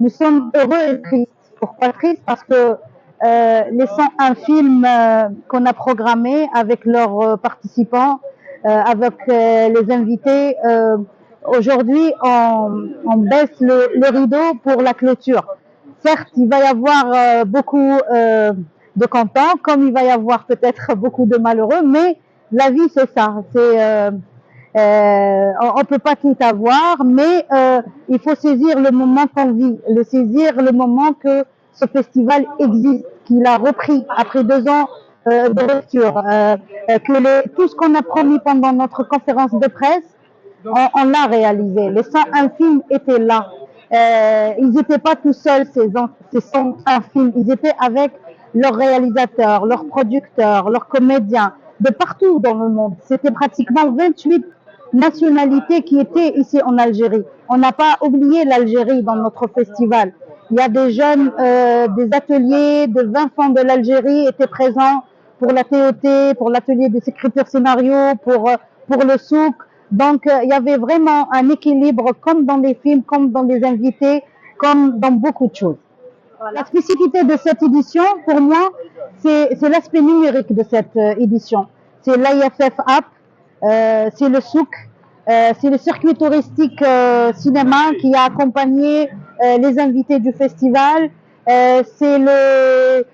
nous sommes heureux et tristes. Pourquoi triste? Parce que les 101 films qu'on a programmés avec leurs participants, avec les invités, aujourd'hui on baisse le rideau pour la clôture. Certes, il va y avoir beaucoup de contents, comme il va y avoir peut-être beaucoup de malheureux, mais la vie c'est ça. On peut pas tout avoir, mais il faut saisir le moment qu'on vit, saisir le moment que ce festival existe, qu'il a repris après 2 ans de rupture, tout ce qu'on a promis pendant notre conférence de presse, on l'a réalisé. Les 101 films étaient là. Ils n'étaient pas tout seuls, ces 101 films. Ils étaient avec leurs réalisateurs, leurs producteurs, leurs comédiens, de partout dans le monde. C'était pratiquement 28 nationalités qui étaient ici en Algérie. On n'a pas oublié l'Algérie dans notre festival. Il y a des jeunes, des ateliers de 20 ans de l'Algérie étaient présents pour la TOT, pour l'atelier des écritures scénarios, pour le souk. Donc, il y avait vraiment un équilibre, comme dans les films, comme dans les invités, comme dans beaucoup de choses. La spécificité de cette édition, pour moi, c'est l'aspect numérique de cette édition. C'est l'IFF App, c'est le souk, c'est le circuit touristique cinéma qui a accompagné les invités du festival. C'est le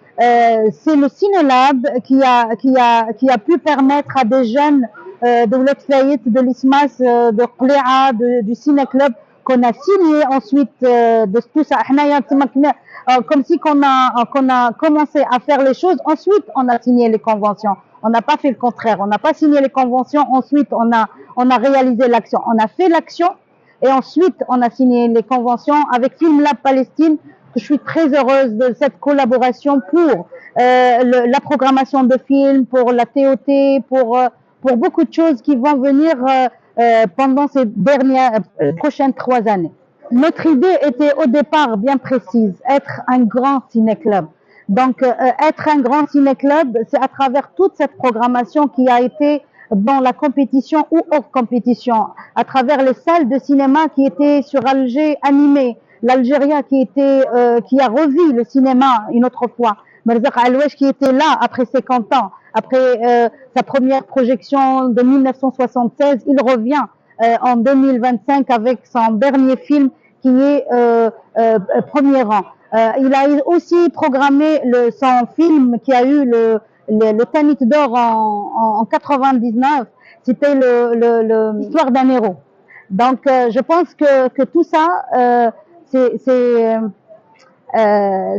Cinélab qui a pu permettre à des jeunes de Oued Fayet, de l'ISMAS, de Qléa, du Ciné Club, qu'on a signé ensuite de tout ça. Comme si qu'on a commencé à faire les choses, ensuite on a signé les conventions. On n'a pas fait le contraire. On n'a pas signé les conventions, ensuite on a réalisé l'action. On a fait l'action et ensuite on a signé les conventions avec Film Lab Palestine. Je suis très heureuse de cette collaboration pour la programmation de films, pour la TOT, pour beaucoup de choses qui vont venir pendant ces prochaines 3 années. Notre idée était au départ bien précise, être un grand ciné-club. Donc, être un grand ciné-club, c'est à travers toute cette programmation qui a été dans la compétition ou hors compétition, à travers les salles de cinéma qui étaient sur Alger animées, l'Algérien qui a revu le cinéma une autre fois, Merzak Alouesh qui était là après 50 ans, après sa première projection de 1976, il revient en 2025 avec son dernier film qui est Premier rang. Il a aussi programmé son film qui a eu le Tanit d'or en 99, c'était l'histoire d'un héros. Donc je pense que tout ça,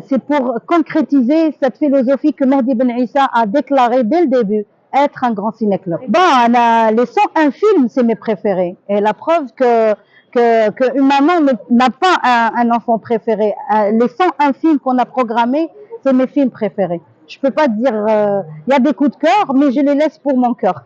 c'est pour concrétiser cette philosophie que Mehdi Ben Issa a déclarée dès le début, être un grand ciné-club. Bon, les 101 films, c'est mes préférés. Et la preuve que une maman n'a pas un enfant préféré. Les 101 films qu'on a programmés, c'est mes films préférés. Je peux pas dire, il y a des coups de cœur, mais je les laisse pour mon cœur.